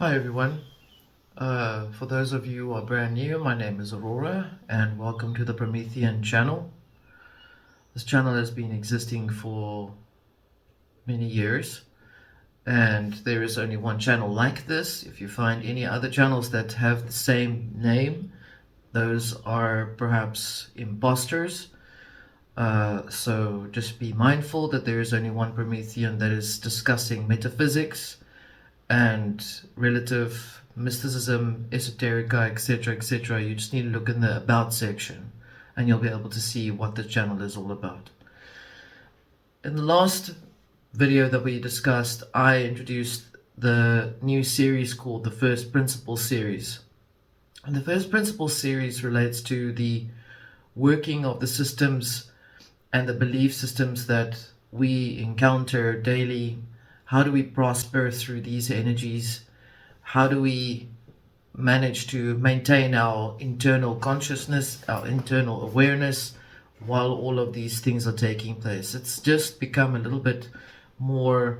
Hi everyone. For those of you who are brand new, my name is Aurora and welcome to the Promethean Channel. This channel has been existing for many years and there is only one channel like this. If you find any other channels that have the same name, those are perhaps imposters. So just be mindful that there is only one Promethean that is discussing metaphysics and relative mysticism, esoterica, etc., etc. You just need to look in the about section and you'll be able to see what the channel is all about. In the last video that we discussed, I introduced the new series called the First Principles series. And the First Principles series relates to the working of the systems and the belief systems that we encounter daily. How do we prosper through these energies? How do we manage to maintain our internal consciousness, our internal awareness, while all of these things are taking place? It's just become a little bit more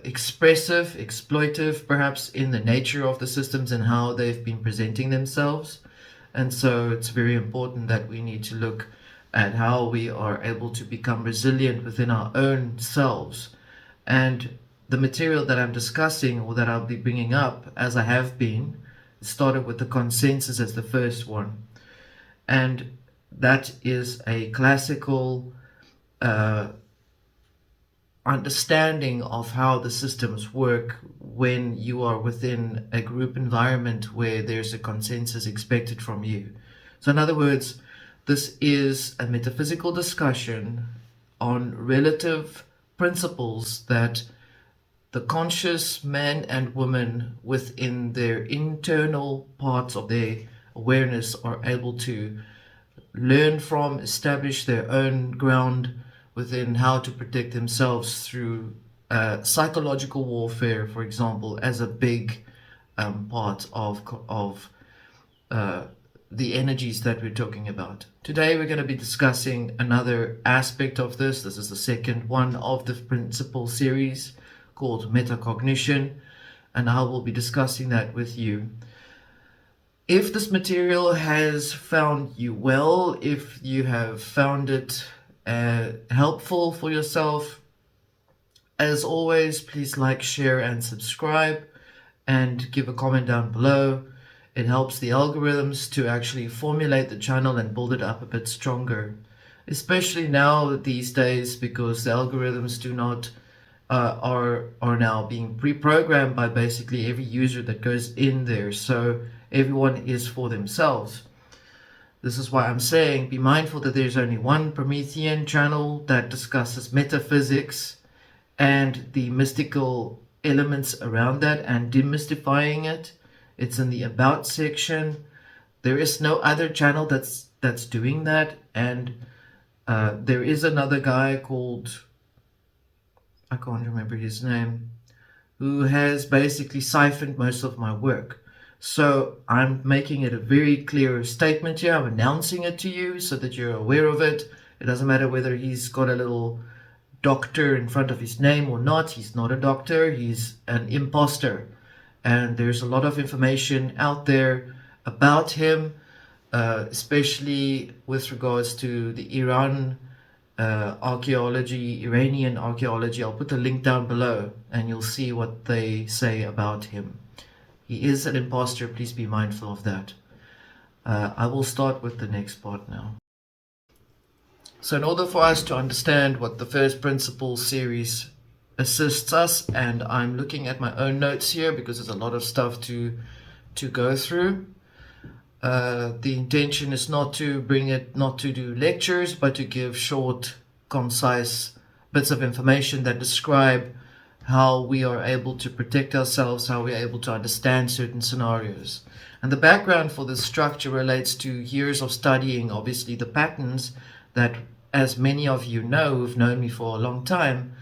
expressive, exploitive, perhaps, in the nature of the systems and how they've been presenting themselves. And so it's very important that we need to look at how we are able to become resilient within our own selves. And the material that I'm discussing, or that I'll be bringing up, as I have been, started with the consensus as the first one. And that is a classical understanding of how the systems work when you are within a group environment where there's a consensus expected from you. So in other words, this is a metaphysical discussion on relative principles that the conscious man and woman within their internal parts of their awareness are able to learn from, establish their own ground within how to protect themselves through psychological warfare, for example, as a big part of the energies that we're talking about. Today we're going to be discussing another aspect of this. This is the second one of the principle series called Metacognition, and I will be discussing that with you. If this material has found you well, if you have found it helpful for yourself, as always, please like, share, and subscribe, and give a comment down below. It helps the algorithms to actually formulate the channel and build it up a bit stronger, especially now these days, because the algorithms do not are now being pre-programmed by basically every user that goes in there. So everyone is for themselves. This is why I'm saying be mindful that there's only one Promethean channel that discusses metaphysics and the mystical elements around that and demystifying it. It's in the about section. There is no other channel that's doing that, and there is another guy called, I can't remember his name, who has basically siphoned most of my work. So I'm making it a very clear statement here. I'm announcing it to you so that you're aware of it. It doesn't matter whether he's got a little doctor in front of his name or not. He's not a doctor. He's an imposter. And there's a lot of information out there about him, especially with regards to the Iranian archaeology. I'll put the link down below and you'll see what they say about him. He is an imposter. Please be mindful of that. I will start with the next part now. So in order for us to understand what the First Principles series assists us, and I'm looking at my own notes here because there's a lot of stuff to go through. The intention is not to do lectures, but to give short, concise bits of information that describe how we are able to protect ourselves, how we are able to understand certain scenarios. And the background for this structure relates to years of studying, obviously, the patterns that, as many of you know who've known me for a long time,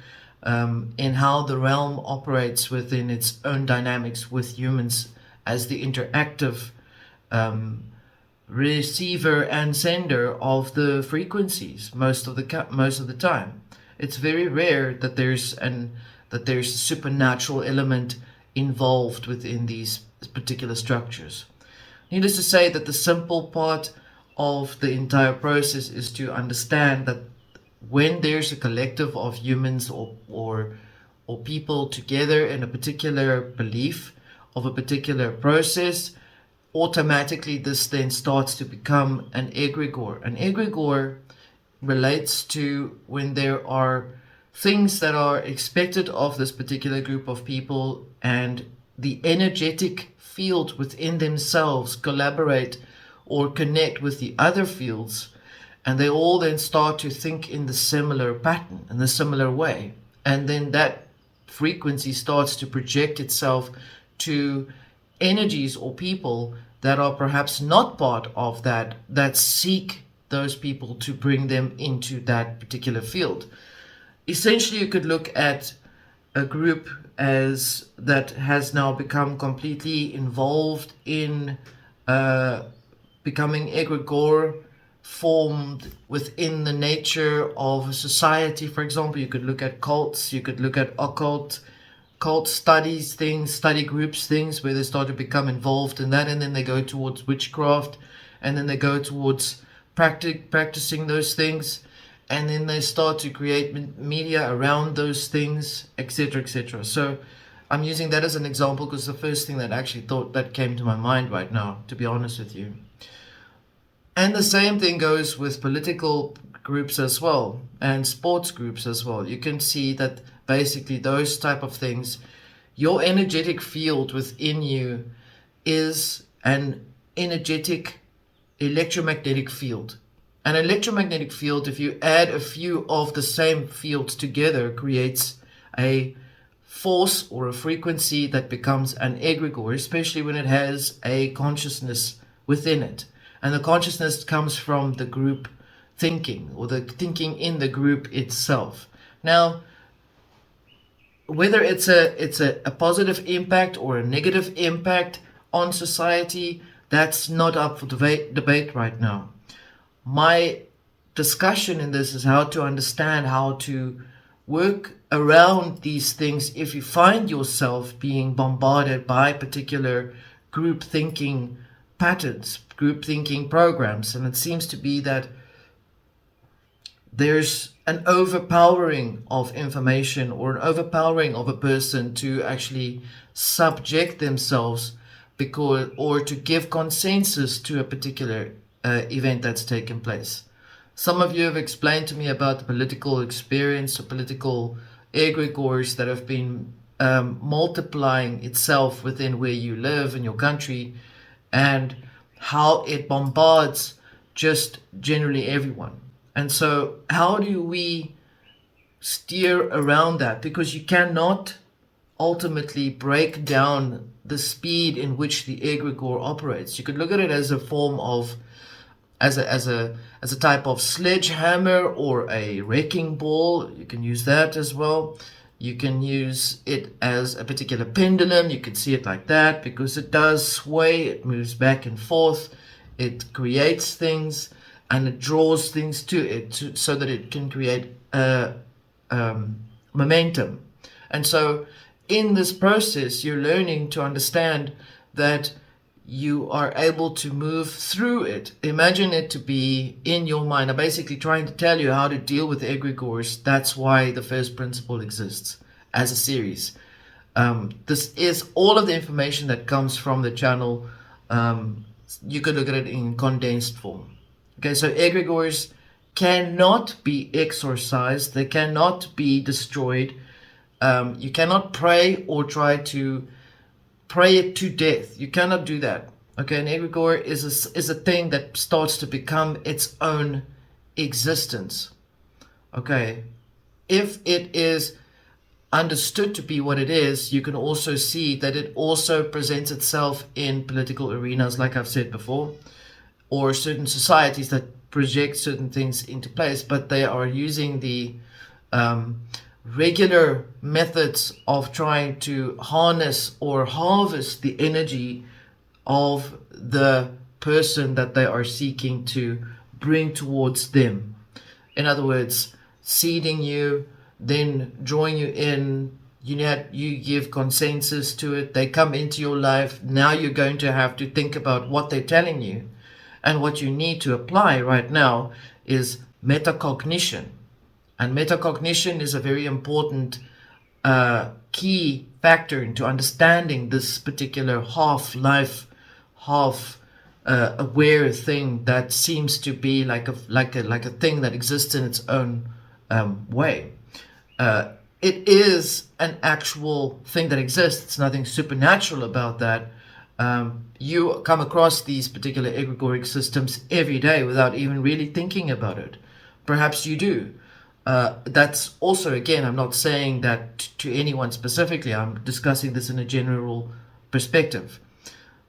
in how the realm operates within its own dynamics with humans as the interactive receiver and sender of the frequencies most of the time. It's very rare that there's that there's a supernatural element involved within these particular structures. Needless to say that the simple part of the entire process is to understand that when there's a collective of humans or people together in a particular belief of a particular process, automatically this then starts to become an egregor. An egregor relates to when there are things that are expected of this particular group of people, and the energetic field within themselves collaborate or connect with the other fields, and they all then start to think in the similar pattern, in the similar way, and then that frequency starts to project itself to energies or people that are perhaps not part of that seek those people to bring them into that particular field. Essentially, you could look at a group as that has now become completely involved in becoming egregor, formed within the nature of a society. For example, you could look at cults, you could look at cult studies, things, study groups, things where they start to become involved in that, and then they go towards witchcraft, and then they go towards practicing those things, and then they start to create media around those things, etc., etc. So I'm using that as an example because the first thing that came to my mind right now, to be honest with you. And the same thing goes with political groups as well, and sports groups as well. You can see that basically those type of things, your energetic field within you is an energetic electromagnetic field. An electromagnetic field, if you add a few of the same fields together, creates a force or a frequency that becomes an egregor, especially when it has a consciousness within it. And the consciousness comes from the group thinking, or the thinking in the group itself. Now, whether it's a positive impact or a negative impact on society, that's not up for debate right now. My discussion in this is how to understand how to work around these things if you find yourself being bombarded by particular group thinking patterns, group thinking programs. And it seems to be that there's an overpowering of information or an overpowering of a person to actually subject themselves or to give consensus to a particular event that's taken place. Some of you have explained to me about the political experience or political egregors that have been multiplying itself within where you live in your country, and how it bombards just generally everyone. And so how do we steer around that? Because you cannot ultimately break down the speed in which the egregor operates. You could look at it as a form of as a type of sledgehammer or a wrecking ball. You can use that as well. You can use it as a particular pendulum. You can see it like that because it does sway, it moves back and forth, it creates things, and it draws things to it so that it can create momentum. And so in this process, you're learning to understand that you are able to move through it. Imagine it to be in your mind. I'm basically trying to tell you how to deal with egregors. That's why the first principle exists as a series. This is all of the information that comes from the channel. You could look at it in condensed form. Okay, so egregors cannot be exorcised. They cannot be destroyed. You cannot pray or try to pray it to death. You cannot do that. Okay, an egregor is a thing that starts to become its own existence. Okay, if it is understood to be what it is, you can also see that it also presents itself in political arenas, like I've said before, or certain societies that project certain things into place, but they are using the regular methods of trying to harness or harvest the energy of the person that they are seeking to bring towards them. In other words, seeding you, then drawing you in, you give consensus to it, they come into your life. Now you're going to have to think about what they're telling you. And what you need to apply right now is metacognition. And metacognition is a very important key factor into understanding this particular half-life, half-aware thing that seems to be like a thing that exists in its own way. It is an actual thing that exists. It's nothing supernatural about that. You come across these particular egregoric systems every day without even really thinking about it. Perhaps you do. That's also, again, I'm not saying that to anyone specifically. I'm discussing this in a general perspective.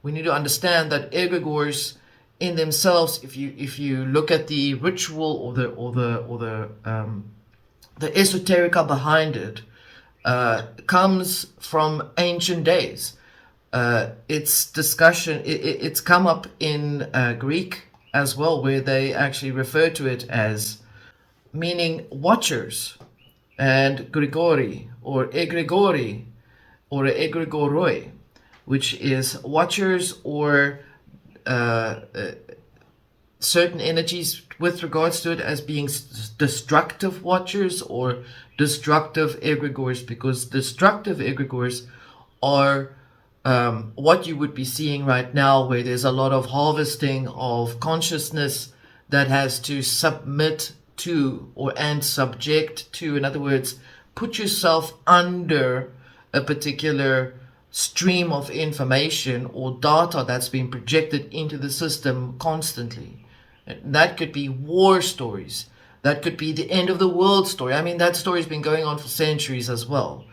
We need to understand that egregors in themselves, if you look at the ritual or the esoterica behind it, comes from ancient days. It's come up in Greek as well, where they actually refer to it as meaning watchers, and Grigori or egregori or egregoroi, which is watchers or certain energies with regards to it as being destructive watchers or destructive egregors, because destructive egregors are what you would be seeing right now, where there's a lot of harvesting of consciousness that has to submit to and subject to, in other words, put yourself under a particular stream of information or data that's being projected into the system constantly. That could be war stories. That could be the end of the world story. I mean, that story's been going on for centuries as well.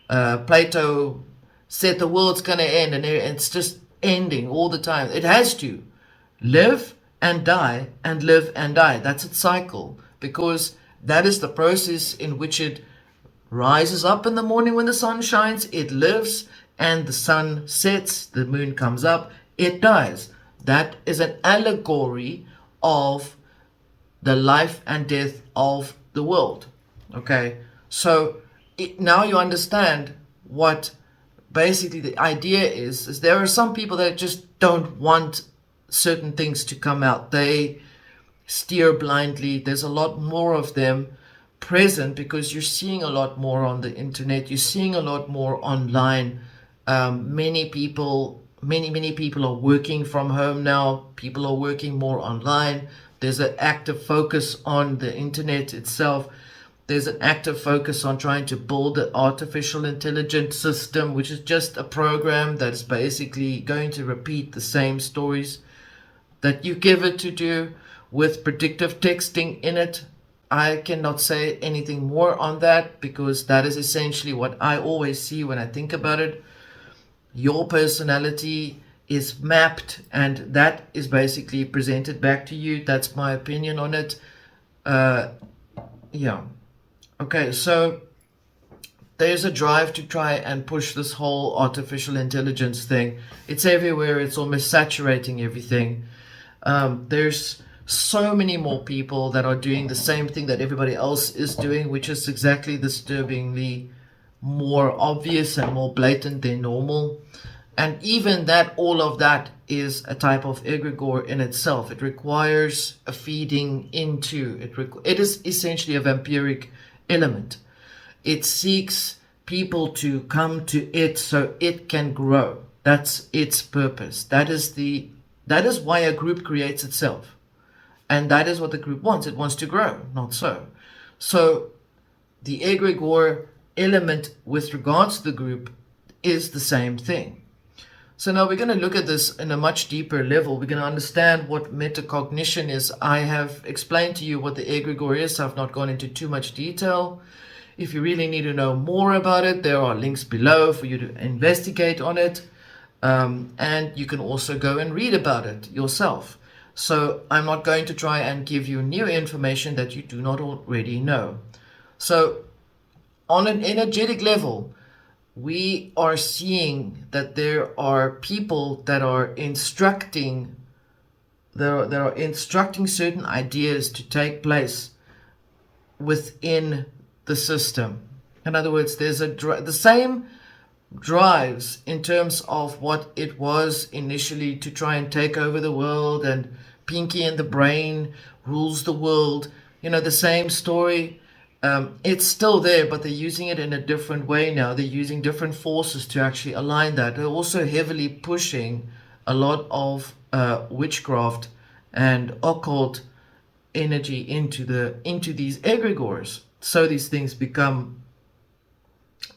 Plato said the world's going to end, and it's just ending all the time. It has to live and die and live and die. That's its cycle, because that is the process in which it rises up in the morning when the sun shines, it lives, and the sun sets, the moon comes up, it dies. That is an allegory of the life and death of the world. Okay, so now you understand what basically the idea is there are some people that just don't want certain things to come out. They steer blindly. There's a lot more of them present because you're seeing a lot more on the internet. You're seeing a lot more online. Many people are working from home now. People are working more online. There's an active focus on the internet itself. There's an active focus on trying to build an artificial intelligence system, which is just a program that's basically going to repeat the same stories that you give it to do, with predictive texting in it. I cannot say anything more on that, because that is essentially what I always see when I think about it. Your personality is mapped, and that is basically presented back to you. That's my opinion on it. Yeah. Okay, so there's a drive to try and push this whole artificial intelligence thing. It's everywhere. It's almost saturating everything. There's so many more people that are doing the same thing that everybody else is doing, which is exactly disturbingly more obvious and more blatant than normal. And even that, all of that is a type of egregore in itself. It requires a feeding into it. It is essentially a vampiric element. It seeks people to come to it so it can grow. That's its purpose. That is why a group creates itself. And that is what the group wants. It wants to grow, not so. So the egregore element with regards to the group is the same thing. So now we're going to look at this in a much deeper level. We're going to understand what metacognition is. I have explained to you what the egregore is. I've not gone into too much detail. If you really need to know more about it, there are links below for you to investigate on it. And you can also go and read about it yourself. So I'm not going to try and give you new information that you do not already know. So on an energetic level, we are seeing that there are people that are instructing certain ideas to take place within the system. In other words, there's the same drives in terms of what it was initially to try and take over the world, and Pinky and the brain rules the world. The same story. It's still there, but they're using it in a different way now. They're using different forces to actually align that. They're also heavily pushing a lot of witchcraft and occult energy into these egregores. So these things become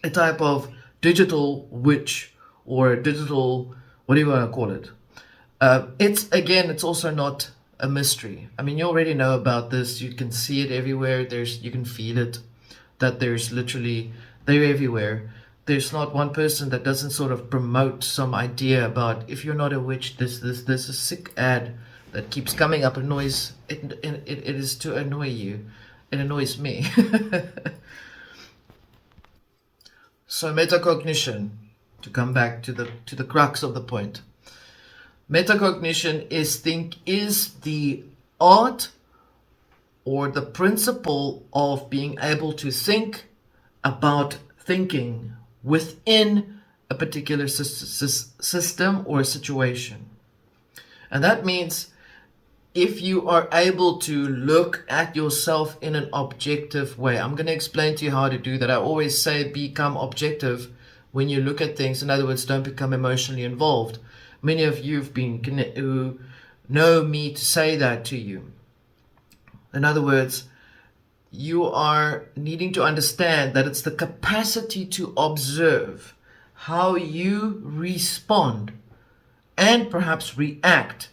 a type of digital witch, or digital, what do you want to call it? It's also not a mystery. I mean, you already know about this. You can see it everywhere. You can feel it, that they're everywhere. There's not one person that doesn't sort of promote some idea about, if you're not a witch, this a sick ad that keeps coming up. It is to annoy you. It annoys me. So metacognition, to come back to the crux of the point. Metacognition is the art or the principle of being able to think about thinking within a particular system or situation. And that means if you are able to look at yourself in an objective way. I'm going to explain to you how to do that. I always say become objective when you look at things. In other words, don't become emotionally involved. Many of you who know me to say that to you. In other words, you are needing to understand that it's the capacity to observe how you respond and perhaps react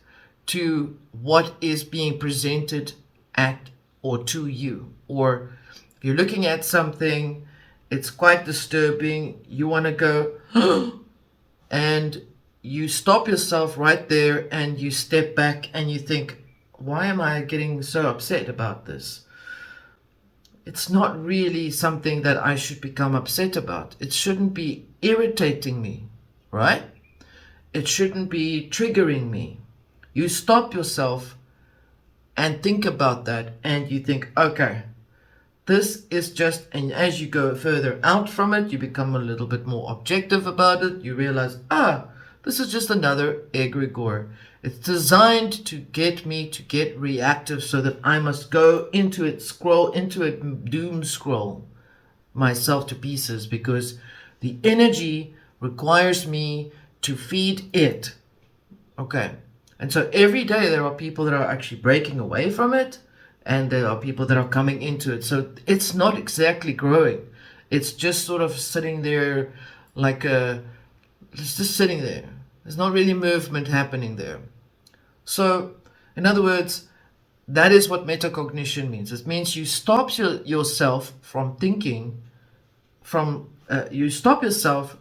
to what is being presented at or to you. Or if you're looking at something, it's quite disturbing, you want to go and you stop yourself right there and you step back and you think, why am I getting so upset about this? It's not really something that I should become upset about. It shouldn't be irritating me, right? It shouldn't be triggering me. You stop yourself and think about that, and you think, okay, this is just, and as you go further out from it, you become a little bit more objective about it. You realize, this is just another egregore. It's designed to get me to get reactive so that I must go into it, scroll into it, doom scroll myself to pieces, because the energy requires me to feed it. Okay. And so every day there are people that are actually breaking away from it, and there are people that are coming into it. So it's not exactly growing. It's just sort of sitting there it's just sitting there. There's not really movement happening there. So, in other words, that is what metacognition means. It means you stop yourself from thinking, you stop yourself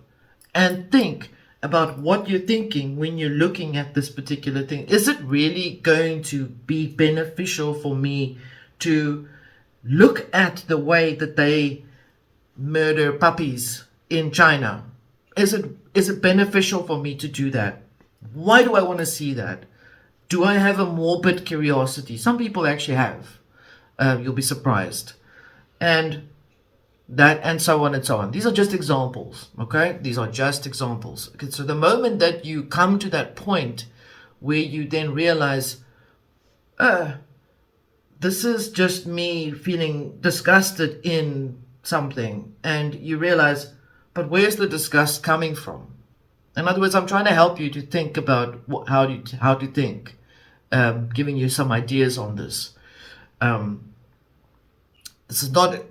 and think about what you're thinking when you're looking at this particular thing. Is it really going to be beneficial for me to look at the way that they murder puppies in China? Is it beneficial for me to do that? Why do I want to see that? Do I have a morbid curiosity? Some people actually have. You'll be surprised. And so on and so on. These are just examples, okay? These are just examples. Okay, so the moment that you come to that point where you then realize, this is just me feeling disgusted in something, and you realize, but where's the disgust coming from? In other words, I'm trying to help you to think about how to think, giving you some ideas on this. This is not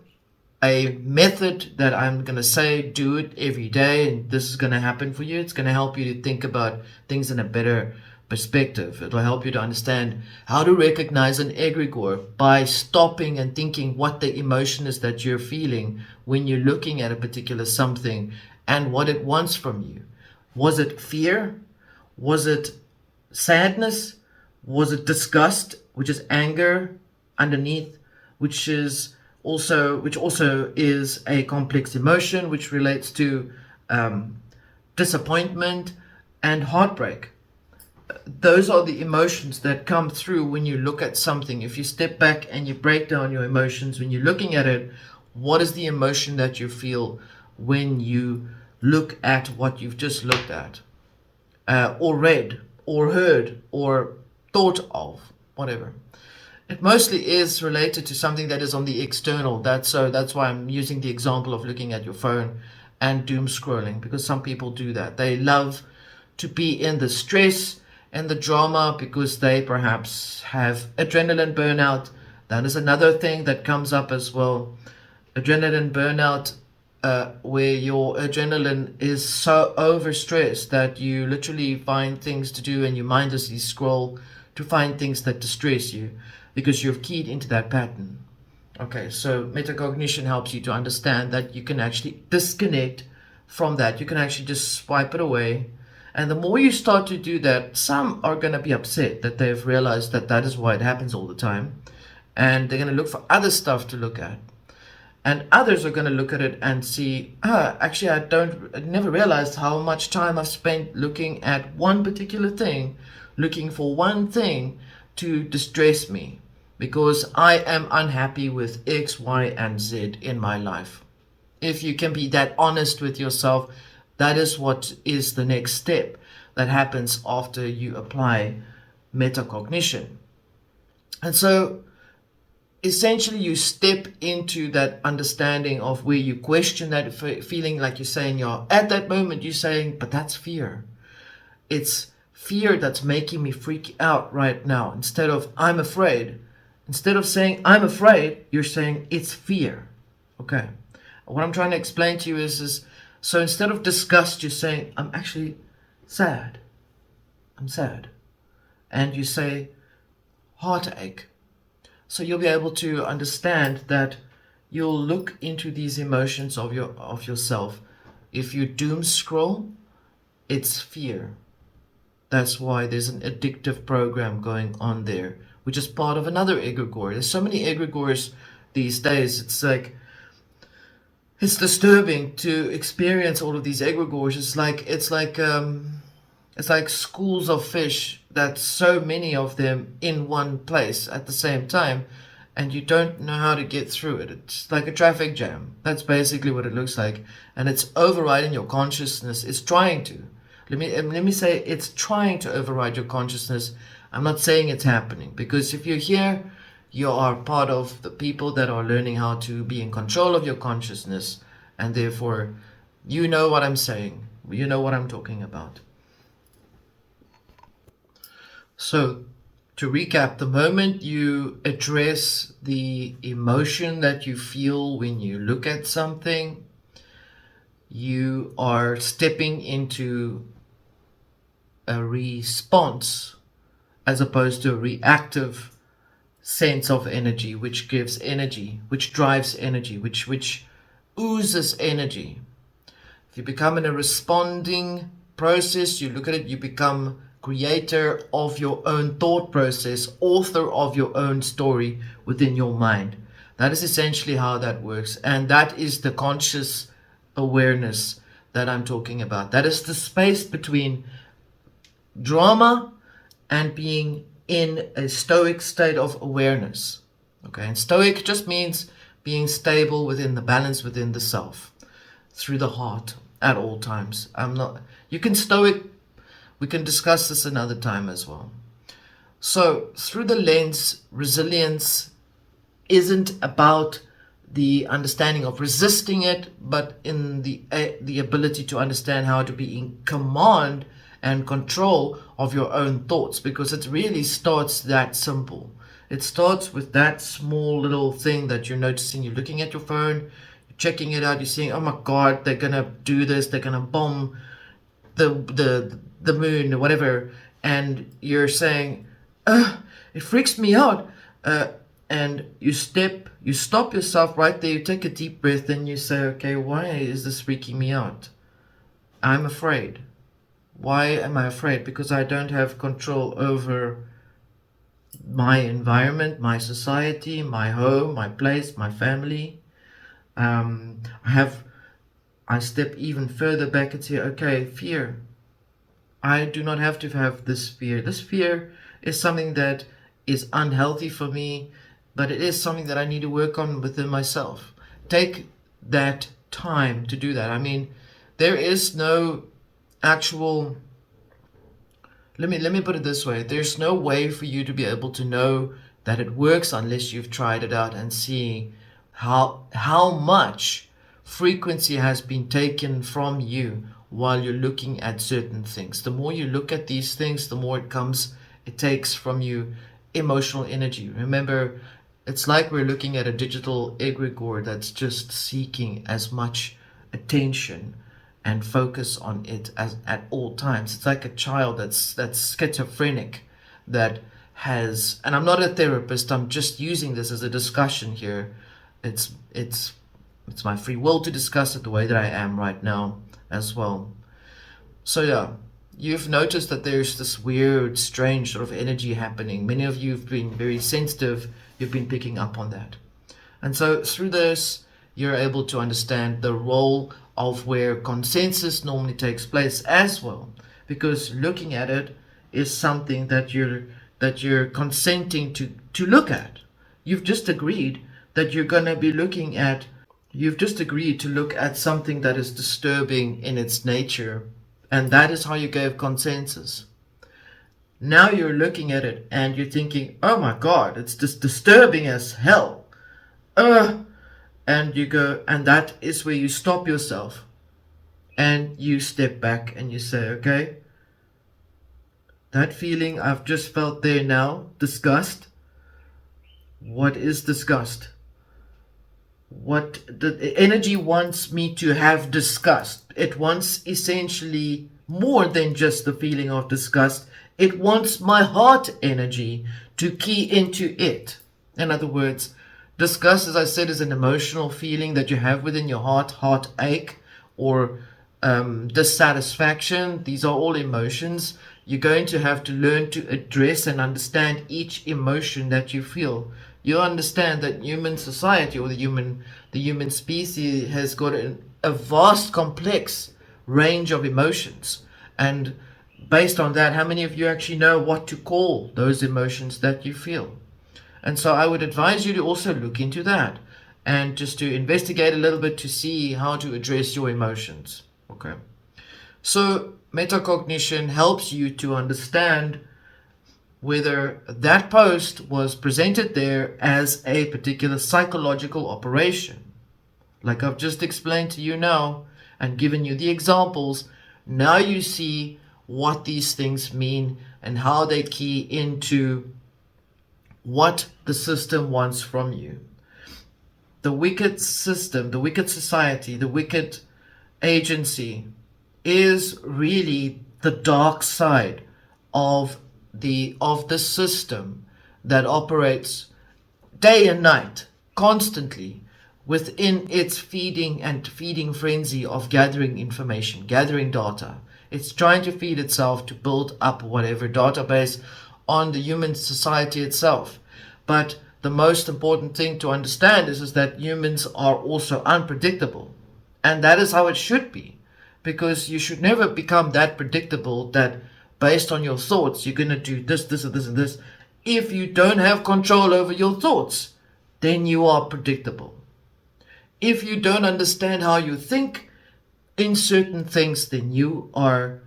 a method that I'm going to say, do it every day, and this is going to happen for you. It's going to help you to think about things in a better perspective. It will help you to understand how to recognize an egregore by stopping and thinking what the emotion is that you're feeling when you're looking at a particular something and what it wants from you. Was it fear? Was it sadness? Was it disgust, which is anger underneath, which also is a complex emotion, which relates to disappointment and heartbreak. Those are the emotions that come through when you look at something. If you step back and you break down your emotions when you're looking at it, What is the emotion that you feel when you look at what you've just looked at, or read, or heard, or thought of, whatever? It mostly is related to something that is on the external. That's why I'm using the example of looking at your phone and doom scrolling, because some people do that. They love to be in the stress and the drama because they perhaps have adrenaline burnout. That is another thing that comes up as well. Adrenaline burnout, where your adrenaline is so overstressed that you literally find things to do and you mindlessly scroll to find things that distress you because you've keyed into that pattern. Okay, so metacognition helps you to understand that you can actually disconnect from that. You can actually just swipe it away. And the more you start to do that, some are going to be upset that they've realized that that is why it happens all the time. And they're going to look for other stuff to look at. And others are going to look at it and see, actually, I never realized how much time I've spent looking at one particular thing, looking for one thing to distress me, because I am unhappy with X, Y, and Z in my life. If you can be that honest with yourself, that is what is the next step that happens after you apply metacognition. And so essentially you step into that understanding of where you question that feeling, like you're saying, at that moment you're saying, but that's fear. It's fear that's making me freak out right now. Instead of I'm afraid, instead of saying I'm afraid, you're saying it's fear. Okay. What I'm trying to explain to you is so instead of disgust, you're saying I'm actually sad. I'm sad. And you say heartache. So you'll be able to understand that you'll look into these emotions of yourself. If you doom scroll, it's fear. That's why there's an addictive program going on there, which is part of another egregor. There's so many egregors these days. It's like, it's disturbing to experience all of these egregors. It's like schools of fish. That's so many of them in one place at the same time, and you don't know how to get through it. It's like a traffic jam. That's basically what it looks like, and it's overriding your consciousness. It's trying to. Let me say it's trying to override your consciousness. I'm not saying it's happening, because if you're here, you are part of the people that are learning how to be in control of your consciousness, and therefore you know what I'm saying. You know what I'm talking about. So, to recap, the moment you address the emotion that you feel when you look at something, you are stepping into a response as opposed to a reactive sense of energy, which gives energy, which drives energy, which oozes energy. If you become in a responding process, you look at it, you become creator of your own thought process, author of your own story within your mind. That is essentially how that works. And that is the conscious awareness that I'm talking about. That is the space between drama and being in a stoic state of awareness. Okay, and stoic just means being stable within the balance within the self, through the heart at all times. You can stoic. We can discuss this another time as well. So, through the lens, resilience isn't about the understanding of resisting it, but in the ability to understand how to be in command and control of your own thoughts, because it really starts that simple. It starts with that small little thing that you're noticing. You're looking at your phone, you're checking it out, you're saying, oh my God, they're going to do this, they're going to bomb the moon or whatever, and you're saying, it freaks me out, and you stop yourself right there, you take a deep breath, and you say, okay, why is this freaking me out? I'm afraid. Why am I afraid? Because I don't have control over my environment, my society, my home, my place, my family. I step even further back and say, okay, fear. I do not have to have this fear. This fear is something that is unhealthy for me, but it is something that I need to work on within myself. take that time to do that. I mean, there is no actual, let me put it this way, there's no way for you to be able to know that it works unless you've tried it out and see how much frequency has been taken from you while you're looking at certain things. The more you look at these things, the more it takes from you emotional energy. Remember, it's like we're looking at a digital egregor that's just seeking as much attention and focus on it as at all times. It's like a child that's schizophrenic, that has, and I'm not a therapist, I'm just using this as a discussion here. It's my free will to discuss it the way that I am right now as well. So yeah, you've noticed that there's this weird, strange sort of energy happening. Many of you have been very sensitive. You've been picking up on that. And so through this, you're able to understand the role of where consensus normally takes place as well. Because looking at it is something that you're consenting to look at. You've just agreed that you're going to be looking at, you've just agreed to look at something that is disturbing in its nature. And that is how you gave consensus. Now you're looking at it and you're thinking, oh my God, it's just disturbing as hell. And you go, and that is where you stop yourself and you step back and you say, okay, that feeling I've just felt there now, disgust. What is disgust? What the energy wants me to have disgust. It wants essentially more than just the feeling of disgust. It wants my heart energy to key into it. In other words, disgust, as I said, is an emotional feeling that you have within your heartache, or dissatisfaction. These are all emotions. You're going to have to learn to address and understand each emotion that you feel. You understand that human society, or the human species, has got a vast, complex range of emotions. And based on that, how many of you actually know what to call those emotions that you feel? And so I would advise you to also look into that and just to investigate a little bit to see how to address your emotions. Okay. So metacognition helps you to understand whether that post was presented there as a particular psychological operation. Like I've just explained to you now and given you the examples, now you see what these things mean and how they key into what the system wants from you. The wicked system, the wicked society, the wicked agency is really the dark side of the system that operates day and night, constantly, within its feeding frenzy of gathering information, gathering data. It's trying to feed itself to build up whatever database on the human society itself. But the most important thing to understand is that humans are also unpredictable. And that is how it should be. Because you should never become that predictable that based on your thoughts, you're going to do this, this, and this, and this. If you don't have control over your thoughts, then you are predictable. If you don't understand how you think in certain things, then you are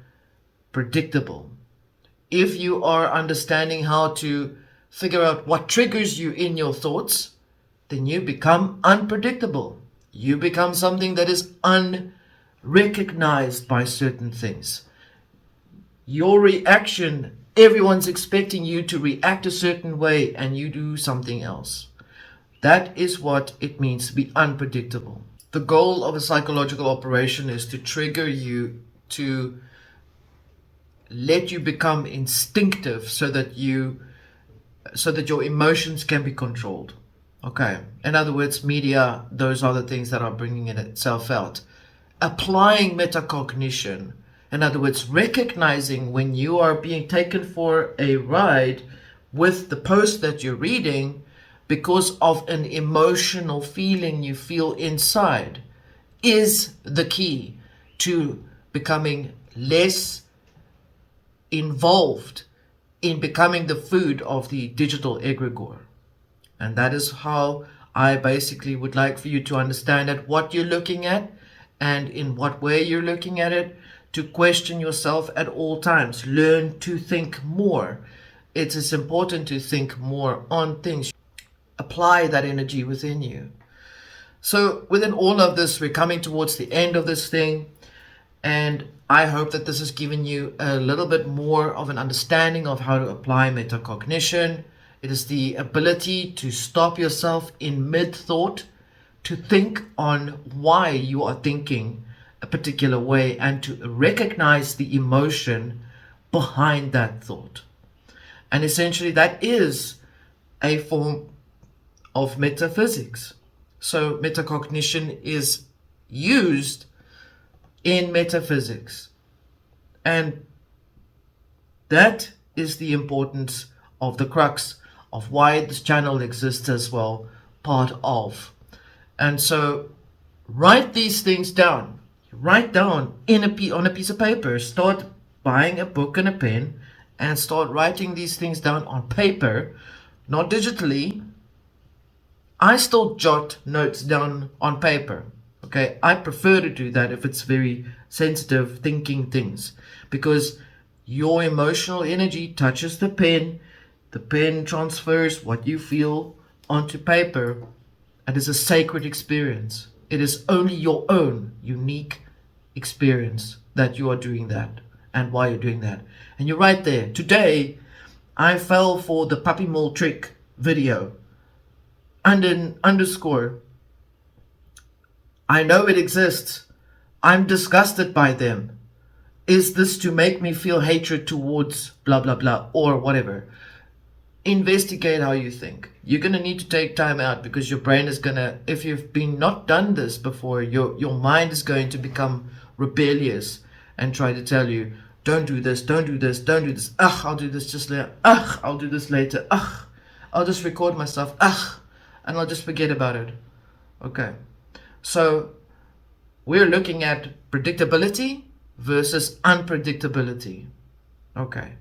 predictable. If you are understanding how to figure out what triggers you in your thoughts, then you become unpredictable. You become something that is unrecognized by certain things. Your reaction, everyone's expecting you to react a certain way and you do something else. That is what it means to be unpredictable. The goal of a psychological operation is to trigger you, to let you become instinctive so that your emotions can be controlled. Okay. In other words, media, those are the things that are bringing itself out. Applying metacognition, in other words, recognizing when you are being taken for a ride with the post that you're reading because of an emotional feeling you feel inside, is the key to becoming less involved in becoming the food of the digital egregor. And that is how I basically would like for you to understand that what you're looking at and in what way you're looking at it, to question yourself at all times. Learn to think more. It is important to think more on things. Apply that energy within you. So within all of this, we're coming towards the end of this thing, and I hope that this has given you a little bit more of an understanding of how to apply metacognition. It is the ability to stop yourself in mid-thought, to think on why you are thinking a particular way, and to recognize the emotion behind that thought. And essentially that is a form of metaphysics. So metacognition is used in metaphysics, and that is the importance of the crux of why this channel exists as well, part of. And so write these things down. Write down on a piece of paper. Start buying a book and a pen and start writing these things down on paper, not digitally. I still jot notes down on paper. Okay, I prefer to do that if it's very sensitive thinking things, because your emotional energy touches the pen transfers what you feel onto paper. It is a sacred experience. It is only your own unique experience that you are doing that and why you're doing that. And you're right there. Today, I fell for the puppy mill trick video. Underscore. I know it exists. I'm disgusted by them. Is this to make me feel hatred towards blah, blah, blah, or whatever? Investigate how you think. You're going to need to take time out, because your brain is going to, if you've been not done this before, your mind is going to become rebellious and try to tell you, don't do this, don't do this, don't do this. I'll do this just later. I'll do this later. I'll just record myself. And I'll just forget about it. Okay. So we're looking at predictability versus unpredictability. Okay.